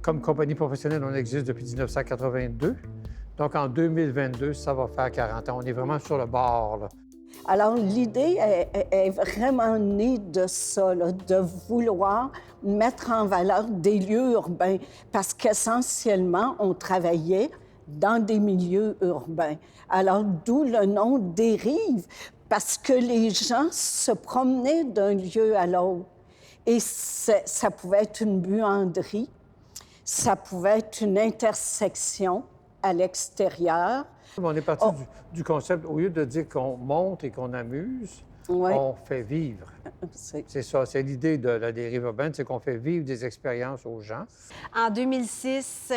Comme compagnie professionnelle, on existe depuis 1982. Donc, en 2022, ça va faire 40 ans. On est vraiment sur le bord, là. Alors, l'idée est vraiment née de ça, là, de vouloir mettre en valeur des lieux urbains, parce qu'essentiellement, on travaillait dans des milieux urbains. Alors, d'où le nom des rives, parce que les gens se promenaient d'un lieu à l'autre. Et ça pouvait être une buanderie, ça pouvait être une intersection à l'extérieur. On est parti du concept, au lieu de dire qu'on monte et qu'on amuse, Ouais. on fait vivre. C'est ça, c'est l'idée de la dérive urbaine, c'est qu'on fait vivre des expériences aux gens. En 2006,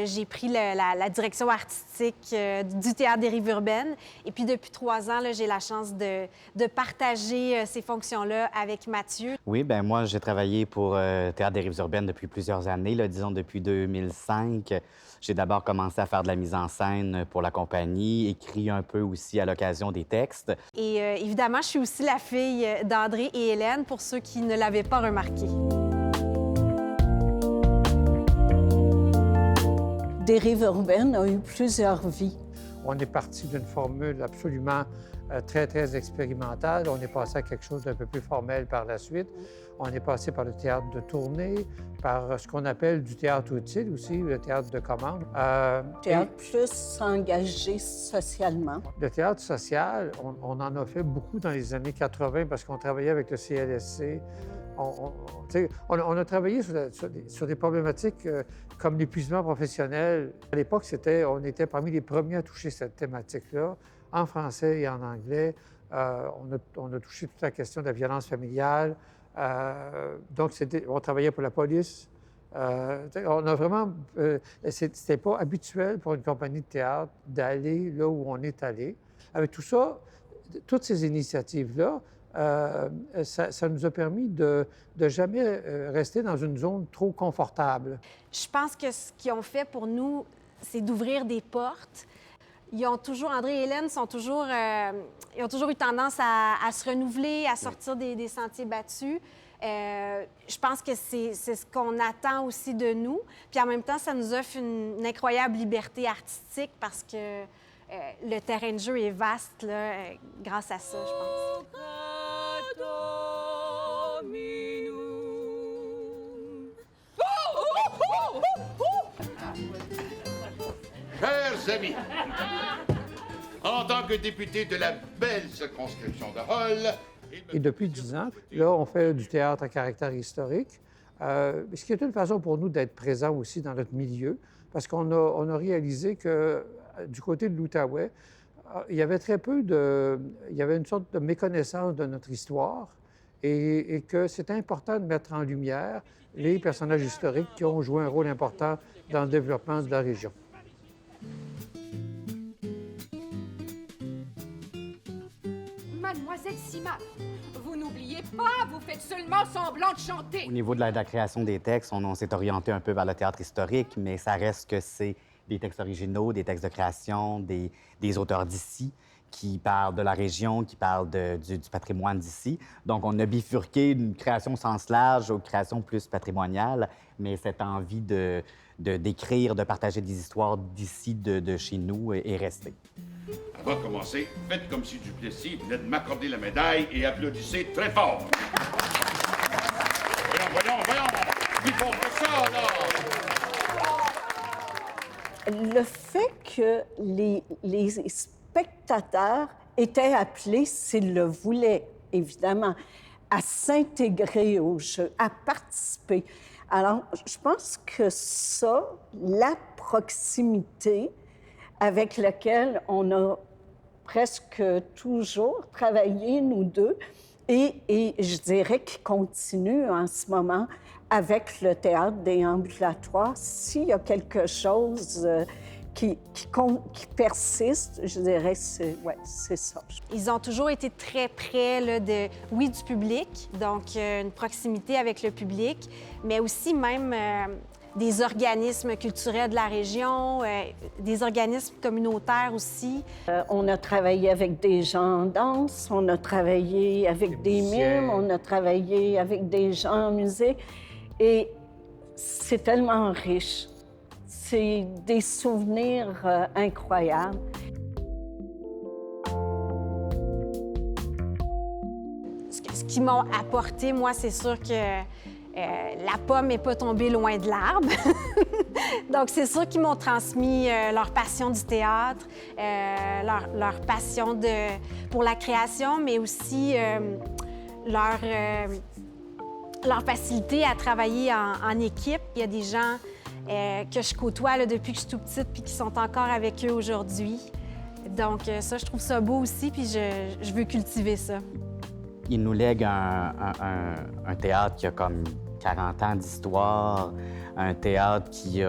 j'ai pris la direction artistique du Théâtre des Rives urbaines. Et puis, depuis 3 ans, là, j'ai la chance de partager ces fonctions-là avec Mathieu. Oui, bien moi, j'ai travaillé pour Théâtre des Rives urbaines depuis plusieurs années, là, disons depuis 2005. J'ai d'abord commencé à faire de la mise en scène pour la compagnie, écrit un peu aussi à l'occasion des textes. Et évidemment, je suis aussi la fille d'André et Hélène, pour ceux qui ne l'avaient pas remarqué. Des Rives urbaines a eu plusieurs vies. On est parti d'une formule absolument très, très expérimentale. On est passé à quelque chose d'un peu plus formel par la suite. On est passé par le théâtre de tournée, par ce qu'on appelle du théâtre utile aussi, le théâtre de commande. Théâtre plus engagé socialement. Le théâtre social, on en a fait beaucoup dans les années 80 parce qu'on travaillait avec le CLSC. On a travaillé sur des problématiques comme l'épuisement professionnel. À l'époque, on était parmi les premiers à toucher cette thématique-là, en français et en anglais. On a touché toute la question de la violence familiale. Donc, on travaillait pour la police. On a vraiment... c'était pas habituel pour une compagnie de théâtre d'aller là où on est allé. Avec tout ça, toutes ces initiatives-là, ça nous a permis de jamais rester dans une zone trop confortable. Je pense que ce qu'ils ont fait pour nous, c'est d'ouvrir des portes. Ils ont toujours, André et Hélène ils ont toujours eu tendance à se renouveler, à sortir des sentiers battus. Je pense que c'est ce qu'on attend aussi de nous. Puis en même temps, ça nous offre une incroyable liberté artistique parce que le terrain de jeu est vaste là, grâce à ça, je pense. Chers amis, en tant que député de la belle circonscription de Hall... Et depuis 10 ans, là, on fait du théâtre à caractère historique, ce qui est une façon pour nous d'être présents aussi dans notre milieu, parce qu'on a réalisé que du côté de l'Outaouais, il y avait il y avait une sorte de méconnaissance de notre histoire et que c'était important de mettre en lumière les personnages historiques qui ont joué un rôle important dans le développement de la région. Mademoiselle Sima, vous n'oubliez pas, vous faites seulement semblant de chanter. Au niveau de la création des textes, on s'est orienté un peu vers le théâtre historique, mais ça reste que c'est des textes originaux, des textes de création, des auteurs d'ici qui parlent de la région, qui parlent du patrimoine d'ici. Donc, on a bifurqué d'une création au sens large aux créations plus patrimoniales, mais cette envie d'écrire, de partager des histoires d'ici, de chez nous, est restée. Avant de commencer, faites comme si Duplessis venait de m'accorder la médaille et applaudissez très fort. Voyons, plus fort que ça, là! Le fait que les spectateurs étaient appelés, s'ils le voulaient, évidemment, à s'intégrer au jeu, à participer. Alors, je pense que ça, la proximité avec laquelle on a presque toujours travaillé, nous deux, et je dirais qu'il continue en ce moment avec le théâtre déambulatoire. S'il y a quelque chose qui persiste, je dirais, c'est ça. Ils ont toujours été très près là, du public, donc une proximité avec le public, mais aussi même des organismes culturels de la région, des organismes communautaires aussi. On a travaillé avec des gens en danse, on a travaillé avec des mimes, on a travaillé avec des gens en musique. Et c'est tellement riche. C'est des souvenirs incroyables. Ce qu'ils m'ont apporté, moi, c'est sûr que la pomme n'est pas tombée loin de l'arbre. Donc, c'est sûr qu'ils m'ont transmis leur passion du théâtre, leur passion pour la création, mais aussi leur facilité à travailler en équipe. Il y a des gens que je côtoie là, depuis que je suis toute petite puis qui sont encore avec eux aujourd'hui. Donc, ça, je trouve ça beau aussi, puis je veux cultiver ça. Il nous lègue un théâtre qui a comme 40 ans d'histoire, un théâtre qui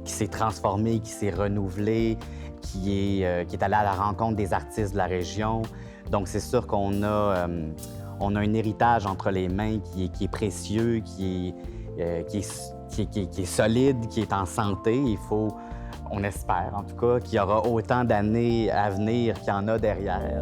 s'est transformé, qui s'est renouvelé, qui est allé à la rencontre des artistes de la région. Donc, c'est sûr qu'on a un héritage entre les mains qui est précieux, qui est solide, qui est en santé. On espère en tout cas, qu'il y aura autant d'années à venir qu'il y en a derrière.